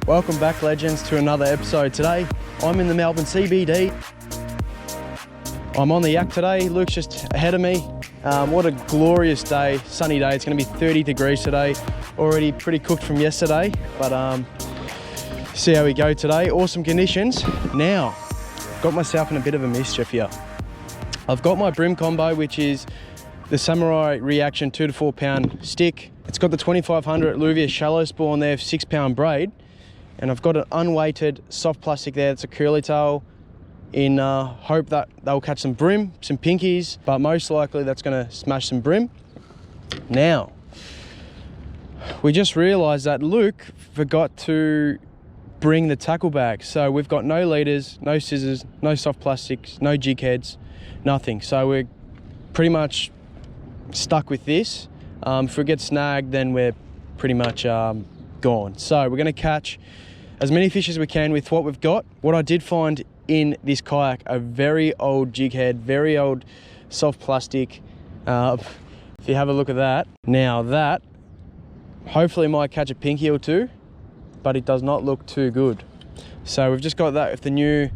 Welcome back, legends, to another episode. Today I'm in the Melbourne CBD. I'm on the yak today. Luke's just ahead of me. What a glorious day, sunny day. It's going to be 30 degrees today. Already pretty cooked from yesterday, but see how we go today. Awesome conditions. Now, got myself in a bit of a mischief here. I've got my brim combo, which is the Samurai Reaction 2 to 4 pound stick. It's got the 2500 Luvia shallow spawn there, 6 pound braid. And I've got an unweighted soft plastic there. It's a curly tail in hope that they'll catch some brim, some pinkies, but most likely that's gonna smash some brim. Now, we just realized that Luke forgot to bring the tackle bag. So we've got no leaders, no scissors, no soft plastics, no jig heads, nothing. So we're pretty much stuck with this. If we get snagged, then we're pretty much gone. So we're gonna catch as many fish as we can with what we've got. What I did find in this kayak, a very old jig head, very old soft plastic. If you have a look at that, now that hopefully might catch a pinky or two, but it does not look too good. So we've just got that with the new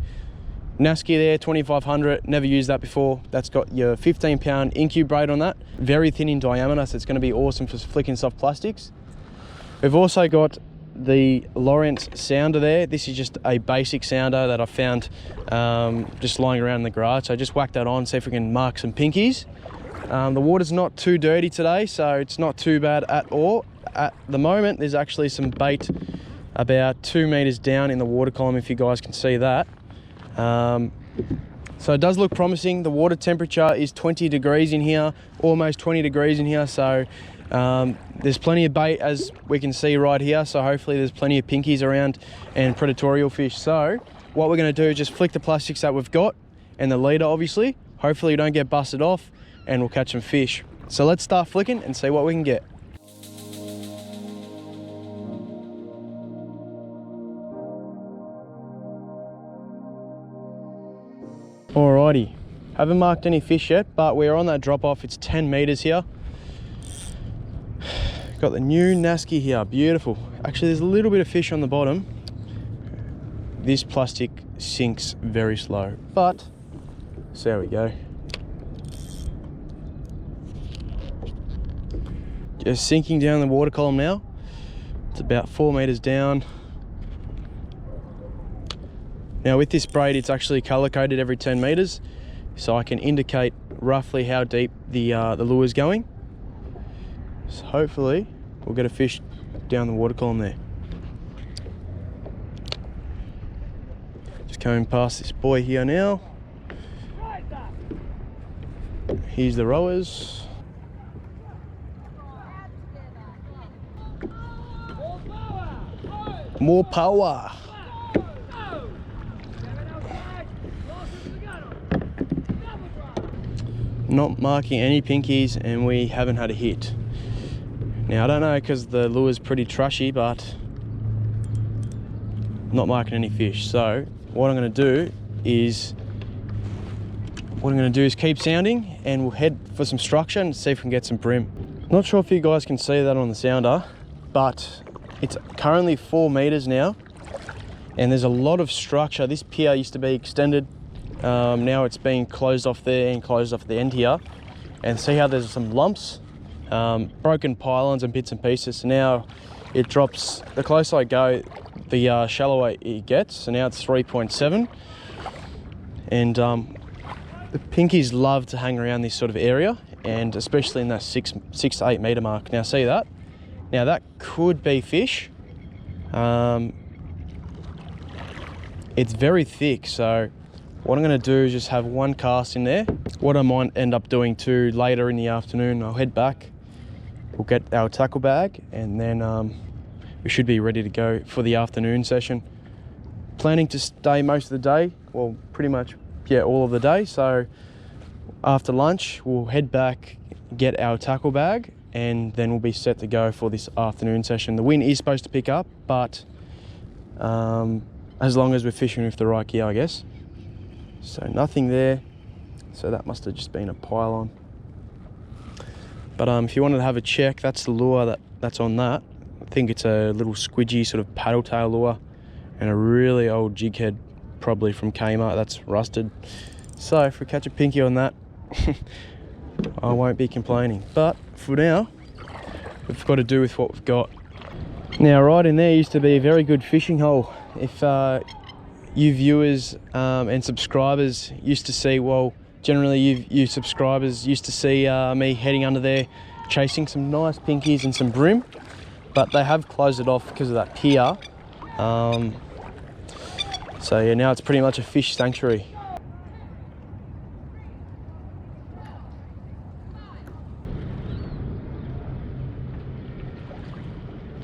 Nasky there, 2500, never used that before. That's got your 15 pound ENQUIRIES braid on that, very thin in diameter, so it's going to be awesome for flicking soft plastics. We've also got the Lawrence sounder there. This is just a basic sounder that I found just lying around in the garage. So just whack that on, see if we can mark some pinkies. The water's not too dirty today, so it's not too bad at all. At the moment, there's actually some bait about 2 meters down in the water column, if you guys can see that. So it does look promising. The water temperature is 20 degrees in here, almost 20 degrees in here. So there's plenty of bait, as we can see right here. So hopefully there's plenty of pinkies around and predatorial fish. So what we're going to do is just flick the plastics that we've got and the leader, obviously. Hopefully we don't get busted off and we'll catch some fish. So let's start flicking and see what we can get. Alrighty, haven't marked any fish yet, but we're on that drop off. It's 10 meters here. Got the new Nasky here, beautiful. Actually, there's a little bit of fish on the bottom. This plastic sinks very slow, but so there we go. Just sinking down the water column now. It's about 4 meters down. Now with this braid, it's actually color coded every 10 meters, so I can indicate roughly how deep the lure is going. So hopefully we'll get a fish down the water column there. Just coming past this boy here now. Here's the rowers. More power. Not marking any pinkies, and we haven't had a hit. Now I don't know, because the lure's pretty trashy, but not marking any fish. So what I'm going to do is keep sounding, and we'll head for some structure and see if we can get some brim. Not sure if you guys can see that on the sounder, but it's currently 4 meters now, and there's a lot of structure. This pier used to be extended. Now it's being closed off there and closed off at the end here. And see how there's some lumps, broken pylons and bits and pieces. So now it drops, the closer I go, the shallower it gets. So now it's 3.7. And the pinkies love to hang around this sort of area, and especially in that 6 to 8 meter mark. Now see that? Now that could be fish. It's very thick, so what I'm going to do is just have one cast in there. What I might end up doing too later in the afternoon, I'll head back, we'll get our tackle bag, and then we should be ready to go for the afternoon session. Planning to stay most of the day, well, pretty much, yeah, all of the day. So after lunch, we'll head back, get our tackle bag, and then we'll be set to go for this afternoon session. The wind is supposed to pick up, but as long as we're fishing with the right gear, I guess. So nothing there. So that must have just been a pylon. But if you wanted to have a check, that's the lure that's on that. I think it's a little squidgy sort of paddle tail lure and a really old jig head, probably from Kmart, that's rusted. So if we catch a pinky on that, I won't be complaining. But for now, we've got to do with what we've got. Now right in there used to be a very good fishing hole. If you viewers and subscribers used to see, well, generally you subscribers used to see me heading under there chasing some nice pinkies and some bream, but they have closed it off because of that pier. So yeah, now it's pretty much a fish sanctuary.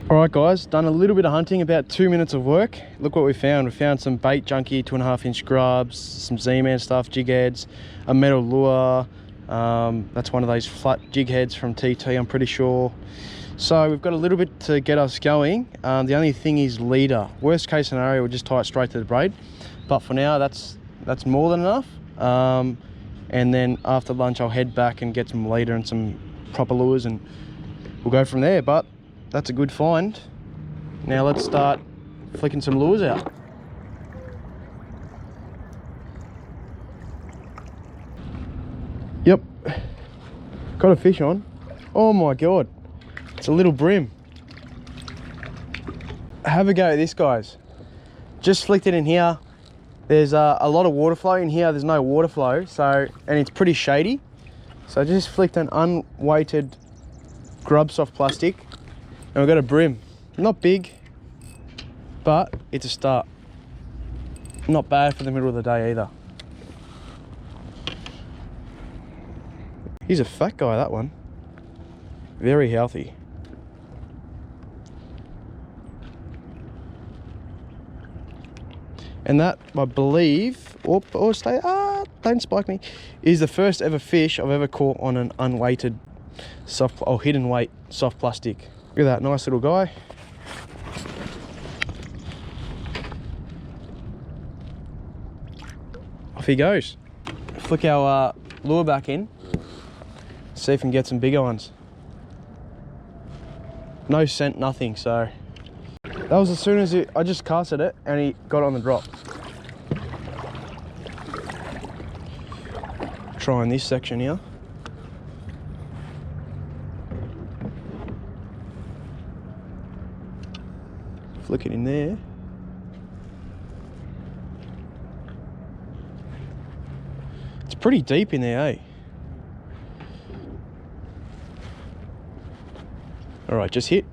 Alright guys, done a little bit of hunting, about 2 minutes of work. Look what we found. We found some bait junkie, 2.5 inch grubs, some Z-Man stuff, jig heads, a metal lure. That's one of those flat jig heads from TT, I'm pretty sure. So we've got a little bit to get us going. The only thing is leader. Worst case scenario, we'll just tie it straight to the braid. But for now, that's more than enough. And then after lunch, I'll head back and get some leader and some proper lures, and we'll go from there. But that's a good find. Now let's start flicking some lures out. Yep, got a fish on. Oh my God, it's a little bream. Have a go at this, guys. Just flicked it in here. There's a lot of water flow in here. There's no water flow, so, and it's pretty shady. So I just flicked an unweighted grub soft plastic, and we've got a bream. Not big, but it's a start. Not bad for the middle of the day either. He's a fat guy, that one. Very healthy. And that, I believe, don't spike me, is the first ever fish I've ever caught on an unweighted soft, or hidden weight soft plastic. Look at that nice little guy. Off he goes. Flick our lure back in. See if we can get some bigger ones. No scent, nothing, so. That was as soon as I just casted it and he got on the drop. Trying this section here. Flick it in there. It's pretty deep in there, eh? All right, just hit.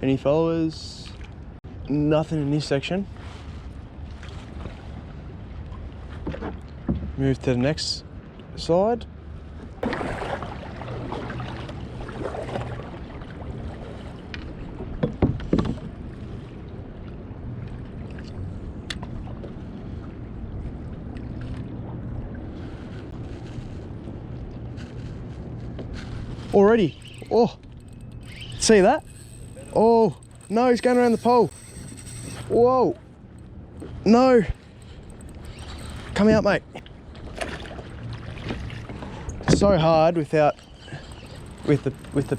Any followers? Nothing in this section. Move to the next side. Already. Oh, see that? Oh, no, he's going around the pole. Whoa. No. Come out, mate. So hard with the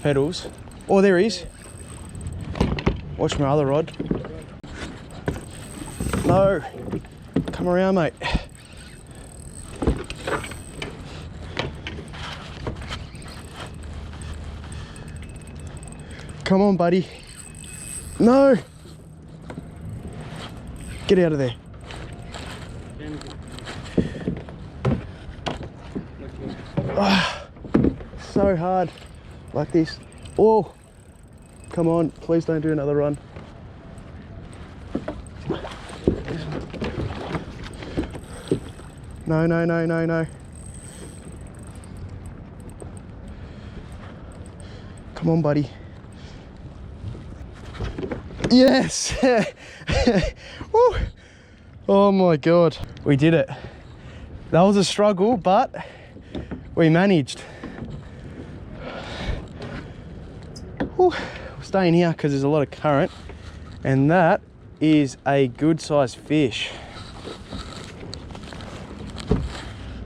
pedals. Oh, there he is. Watch my other rod. No. Come around, mate. Come on, buddy. No. Get out of there. Oh, so hard like this. Oh, Come on, please don't do another run. No, no, no, no, no. Come on, buddy. Yes! Woo. Oh my God, we did it. That was a struggle, but we managed. Woo. We're staying here because there's a lot of current, and that is a good sized fish.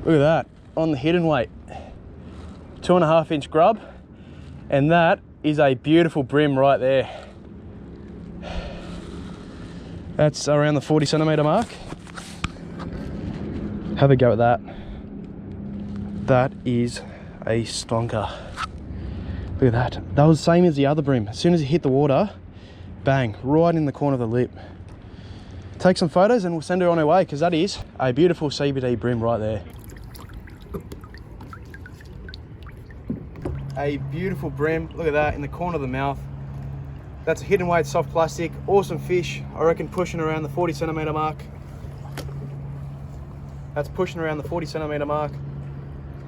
Look at that, on the hidden weight. 2.5 inch grub, and that is a beautiful brim right there. That's around the 40 centimeter mark. Have a go at that. That is a stonker. Look at that. That was the same as the other brim. As soon as it hit the water, bang, right in the corner of the lip. Take some photos and we'll send her on her way, because that is a beautiful CBD brim right there. A beautiful brim, look at that, in the corner of the mouth. That's a hidden weight soft plastic, awesome fish. I reckon pushing around the 40 centimeter mark. That's pushing around the 40 centimeter mark.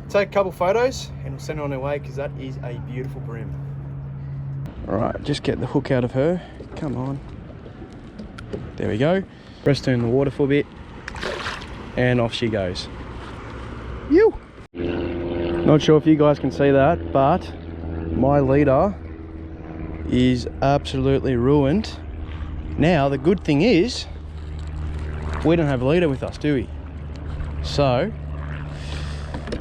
Take a couple photos and we'll send her on her way, because that is a beautiful brim. All right, just get the hook out of her. Come on. There we go. Rest her in the water for a bit and off she goes. You. Not sure if you guys can see that, but my leader is absolutely ruined. Now, the good thing is we don't have a leader with us, do we? So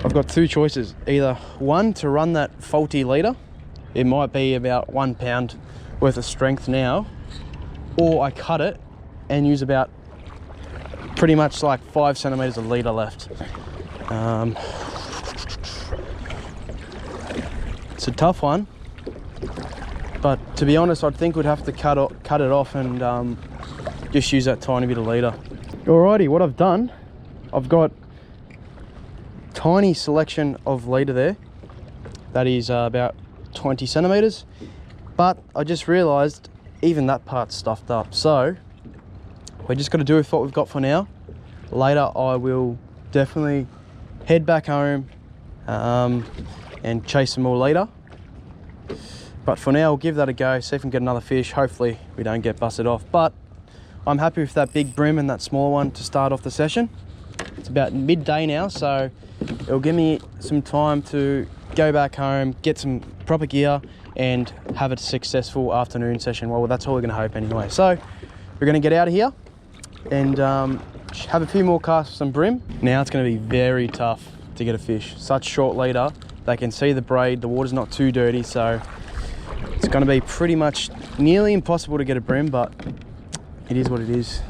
I've got two choices. Either one, to run that faulty leader. It might be about 1 pound worth of strength now, or I cut it and use about pretty much like 5 centimeters of leader left. It's a tough one, but to be honest, I think we'd have to cut it off and just use that tiny bit of leader. Alrighty, what I've done, I've got tiny selection of leader there. That is about 20 centimeters, but I just realized even that part's stuffed up. So we're just got to do with what we've got for now. Later, I will definitely head back home and chase some more leader. But for now, we'll give that a go, see if we can get another fish. Hopefully we don't get busted off, but I'm happy with that big brim and that smaller one to start off the session. It's about midday now, so it'll give me some time to go back home, get some proper gear and have a successful afternoon session. Well, that's all we're gonna hope anyway. So we're gonna get out of here and have a few more casts with some brim. Now it's gonna be very tough to get a fish. Such short leader, they can see the braid, the water's not too dirty, so it's gonna be pretty much nearly impossible to get a brim, but it is what it is.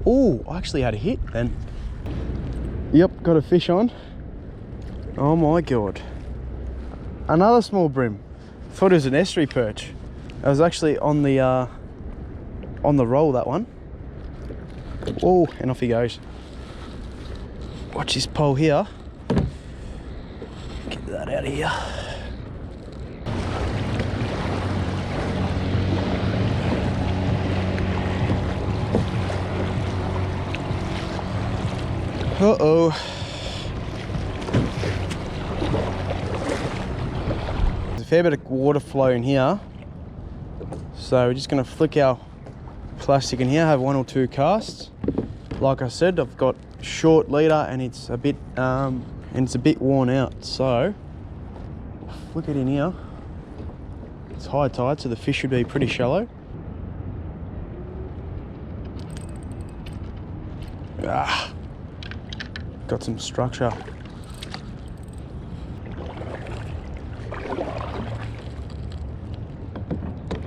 Oh, I actually had a hit then. Yep, got a fish on. Oh my God. Another small brim. Thought it was an estuary perch. It was actually on the roll, that one. Oh, and off he goes. Watch this pole here. Get that out of here. Uh-oh. There's a fair bit of water flow in here. So we're just gonna flick our plastic in here, have 1 or 2 casts. Like I said, I've got short leader and it's a bit worn out. So flick it in here. It's high tide, so the fish should be pretty shallow. Ah. Got some structure.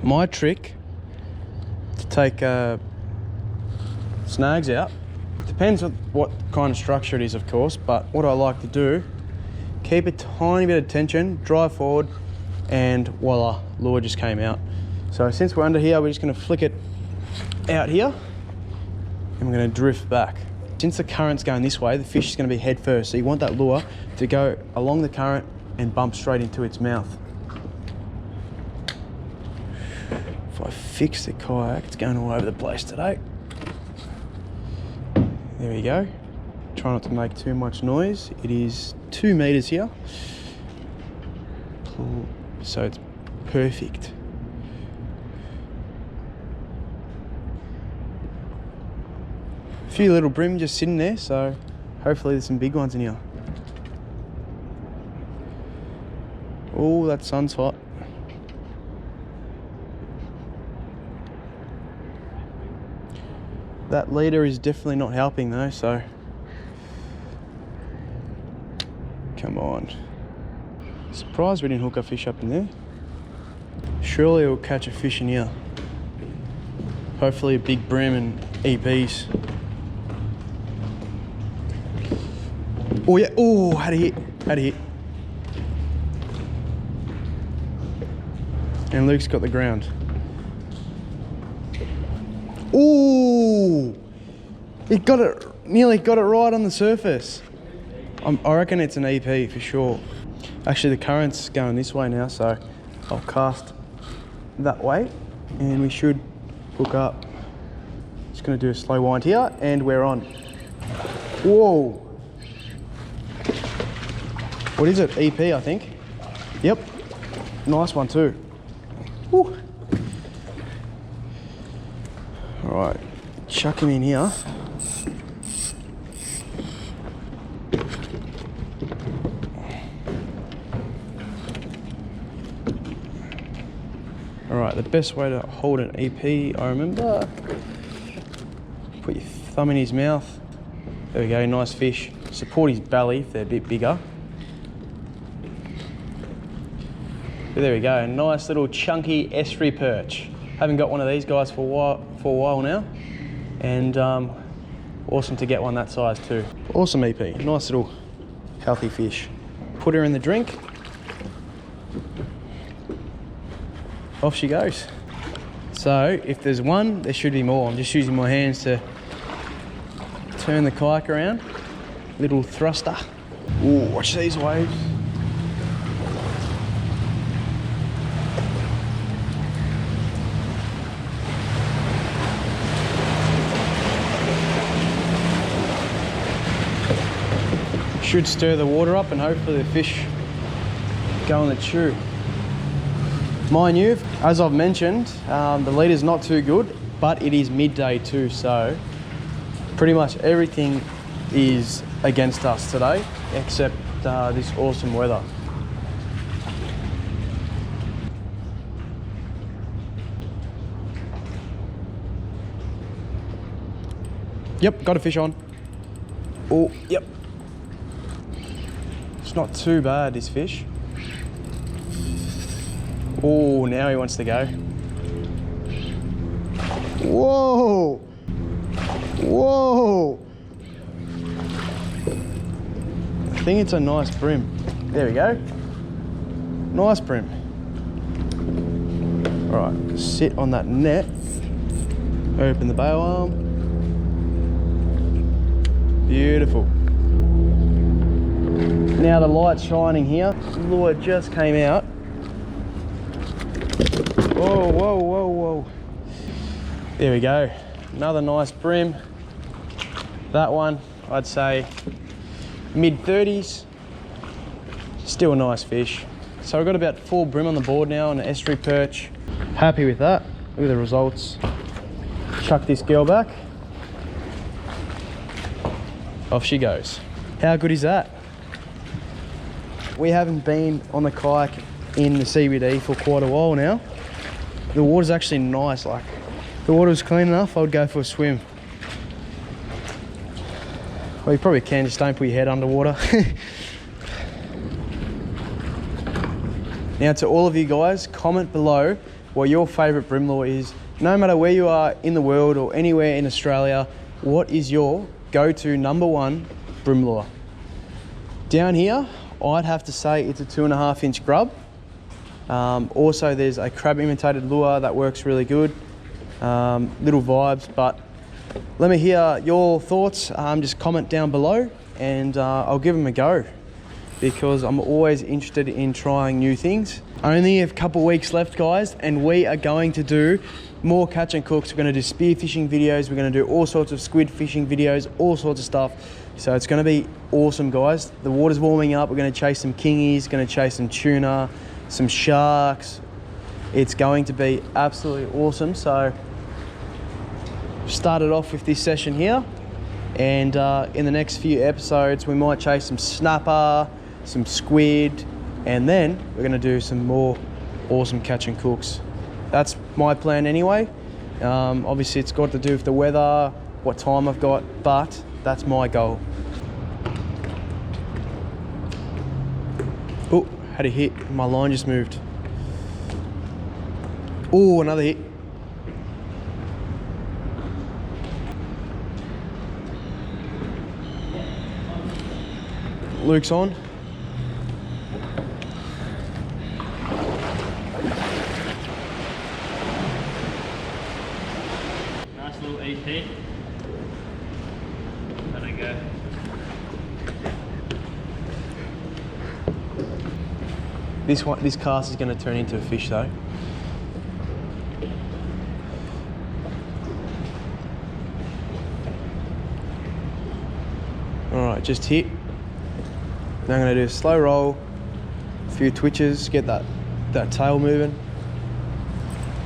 My trick to take snags out, depends on what kind of structure it is, of course, but what I like to do, keep a tiny bit of tension, drive forward, and voila, lure just came out. So since we're under here, we're just gonna flick it out here, and we're gonna drift back. Since the current's going this way, the fish is going to be head first, so you want that lure to go along the current, and bump straight into its mouth. If I fix the kayak, it's going all over the place today. There we go. Try not to make too much noise. It is 2 meters here, so it's perfect. A few little brim just sitting there, so hopefully there's some big ones in here. Oh, that sun's hot. That leader is definitely not helping though, so come on. Surprised we didn't hook a fish up in there. Surely we'll catch a fish in here. Hopefully a big brim and EPs. Oh yeah, oh, had a hit. And Luke's got the ground. Ooh! It got it, nearly got it right on the surface. I reckon it's an EP for sure. Actually, the current's going this way now, so I'll cast that way and we should hook up. Just gonna do a slow wind here and we're on. Whoa! What is it? EP, I think. Yep. Nice one too. Woo. All right, chuck him in here. All right, the best way to hold an EP, I remember, put your thumb in his mouth. There we go, nice fish. Support his belly if they're a bit bigger. But there we go, nice little chunky estuary perch. Haven't got one of these guys for a while now, and awesome to get one that size too. Awesome EP, nice little healthy fish. Put her in the drink. Off she goes. So if there's one, there should be more. I'm just using my hands to turn the kayak around. Little thruster. Ooh, watch these waves. Should stir the water up and hopefully the fish go on the chew. Mind you, as I've mentioned, the leader's not too good, but it is midday too, so pretty much everything is against us today, except this awesome weather. Yep, got a fish on. Oh, yep. It's not too bad, this fish. Oh, now he wants to go. Whoa! Whoa! I think it's a nice brim. There we go. Nice brim. All right, sit on that net. Open the bail arm. Beautiful. Now the light's shining here. Lure just came out. Whoa, whoa, whoa, whoa. There we go. Another nice brim. That one, I'd say mid-30s. Still a nice fish. So we've got about 4 brim on the board now on an estuary perch. Happy with that. Look at the results. Chuck this girl back. Off she goes. How good is that? We haven't been on the kayak in the CBD for quite a while now. The water's actually nice. Like, if the water was clean enough, I would go for a swim. Well, you probably can, just don't put your head underwater. Now, to all of you guys, comment below what your favourite brim lure is. No matter where you are in the world or anywhere in Australia, what is your go-to #1 brim lure? Down here, I'd have to say it's a 2.5-inch grub. Also, there's a crab imitated lure that works really good. Little vibes, but let me hear your thoughts. Just comment down below and I'll give them a go. because I'm always interested in trying new things. Only a couple weeks left, guys, and we are going to do more catch and cooks. We're going to do spear fishing videos. We're going to do all sorts of squid fishing videos, all sorts of stuff. So it's going to be awesome, guys. The water's warming up. We're going to chase some kingies, going to chase some tuna, some sharks. It's going to be absolutely awesome. So started off with this session here, and in the next few episodes we might chase some snapper, some squid, and then we're going to do some more awesome catch and cooks. That's my plan anyway. Obviously it's got to do with the weather, what time I've got, but that's my goal. Oh, had a hit. My line just moved. Oh, another hit. Luke's on. Nice little EP. There we go. This cast is going to turn into a fish though. All right, just hit. Now I'm going to do a slow roll, a few twitches, get that tail moving,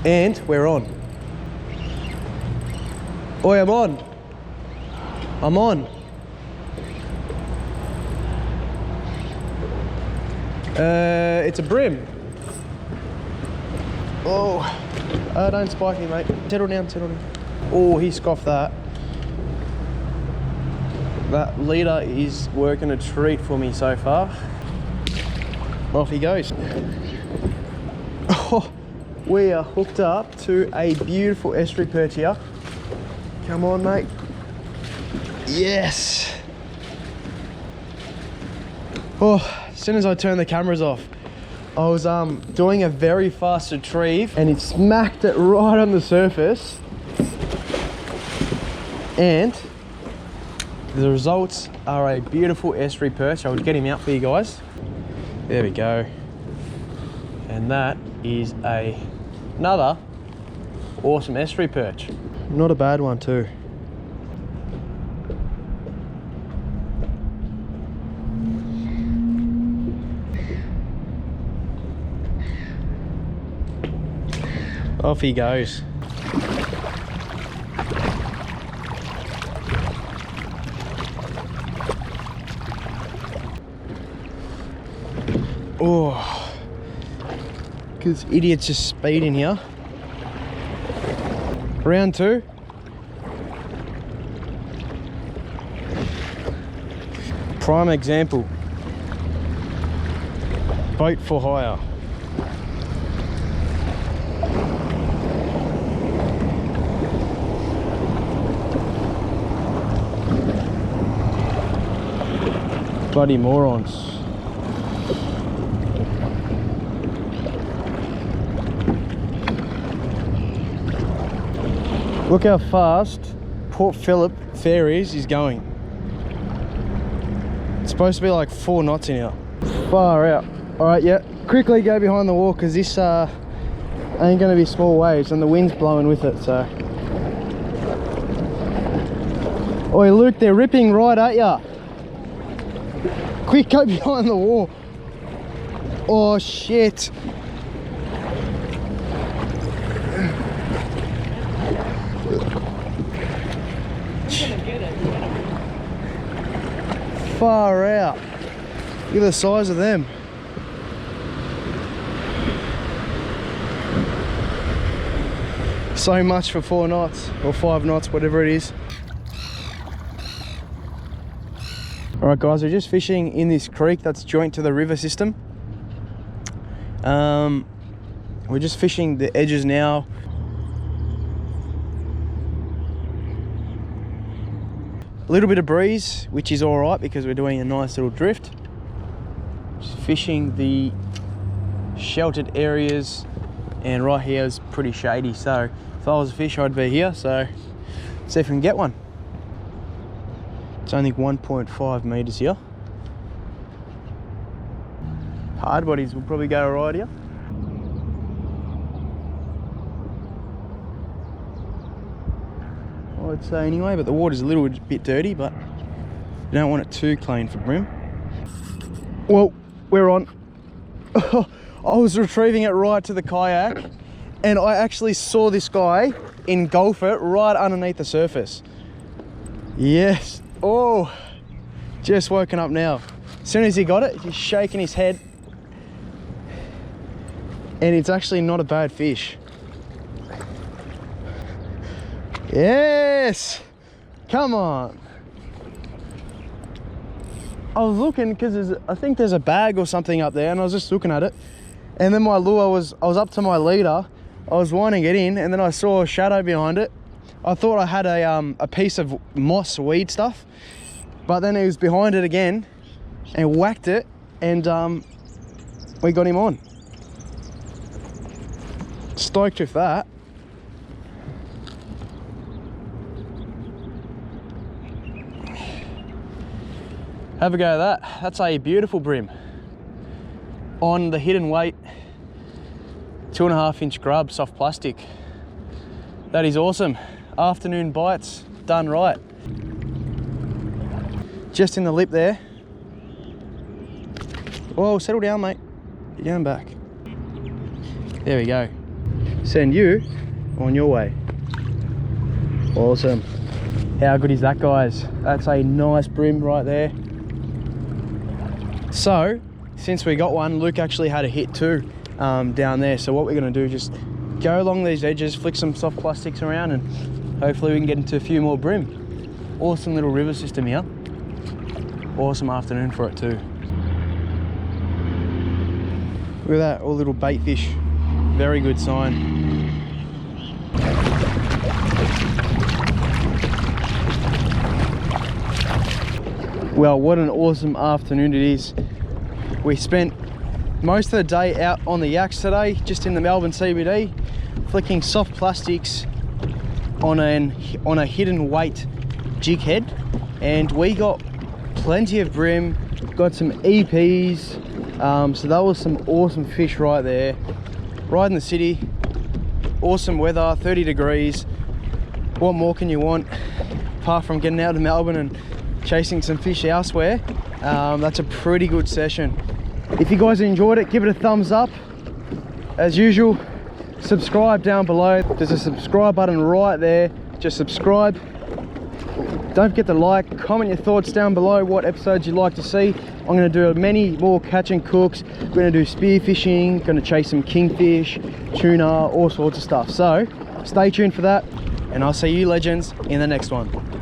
and we're on. Oi, I'm on. I'm on. It's a brim. Oh, don't spike me, mate. Settle down, settle down. Oh, he scoffed that. That leader is working a treat for me so far. Off he goes. Oh, we are hooked up to a beautiful estuary perch here. Come on, mate. Yes. Oh, as soon as I turned the cameras off, I was doing a very fast retrieve and it smacked it right on the surface. And the results are a beautiful estuary perch. I'll get him out for you guys. There we go. And that is another awesome estuary perch. Not a bad one too. Off he goes. Oh, because idiots just speeding here. Round two. Prime example. Boat for hire. Bloody morons. Look how fast Port Phillip Ferries is going. It's supposed to be like 4 knots in here. Far out. All right, yeah. Quickly go behind the wall because this ain't going to be small waves and the wind's blowing with it, so. Oi, Luke, they're ripping right at ya. Quick, go behind the wall. Oh, shit. Far out. Look at the size of them. So much for 4 knots or 5 knots, whatever it is. All right, guys, we're just fishing in this creek that's joint to the river system. We're just fishing the edges now. A little bit of breeze, which is all right because we're doing a nice little drift. Just fishing the sheltered areas, and right here is pretty shady, so if I was a fish I'd be here, so let's see if we can get one. It's only 1.5 meters here. hard bodies will probably go right here. I'd say anyway, but the water's a little bit dirty, but you don't want it too clean for bream. Well, we're on. I was retrieving it right to the kayak, and I actually saw this guy engulf it right underneath the surface. Yes. Oh, just woken up now. As soon as he got it, he's shaking his head, and it's actually not a bad fish. Yes, come on. I was looking because I think there's a bag or something up there, and I was just looking at it, and then my lure I was up to my leader. I was winding it in, and then I saw a shadow behind it. I thought I had a piece of moss weed stuff, but then he was behind it again and whacked it, and we got him on. Stoked with that. Have a go at that. That's a beautiful bream on the hidden weight 2.5 inch grub, soft plastic. That is awesome. Afternoon bites done right. Just in the lip there. Whoa, settle down, mate. You're going back. There we go. Send you on your way. Awesome. How good is that, guys? That's a nice bream right there. So, since we got one, Luke actually had a hit too down there. So what we're going to do is just go along these edges, flick some soft plastics around, and hopefully we can get into a few more bream. Awesome little river system here. Awesome afternoon for it too. Look at that, all little bait fish. Very good sign. Well, what an awesome afternoon it is. We spent most of the day out on the yaks today, just in the Melbourne CBD, flicking soft plastics on a hidden weight jig head, and we got plenty of bream, got some EPs, so that was some awesome fish right there. Right in the city, awesome weather, 30 degrees. What more can you want apart from getting out of Melbourne and chasing some fish elsewhere? That's a pretty good session. If you guys enjoyed it, give it a thumbs up. As usual, subscribe down below. There's a subscribe button right there. Just subscribe. Don't forget to like, comment your thoughts down below, what episodes you'd like to see. I'm going to do many more catch and cooks. We're going to do spear fishing, going to chase some kingfish, tuna, all sorts of stuff. So stay tuned for that, and I'll see you legends in the next one.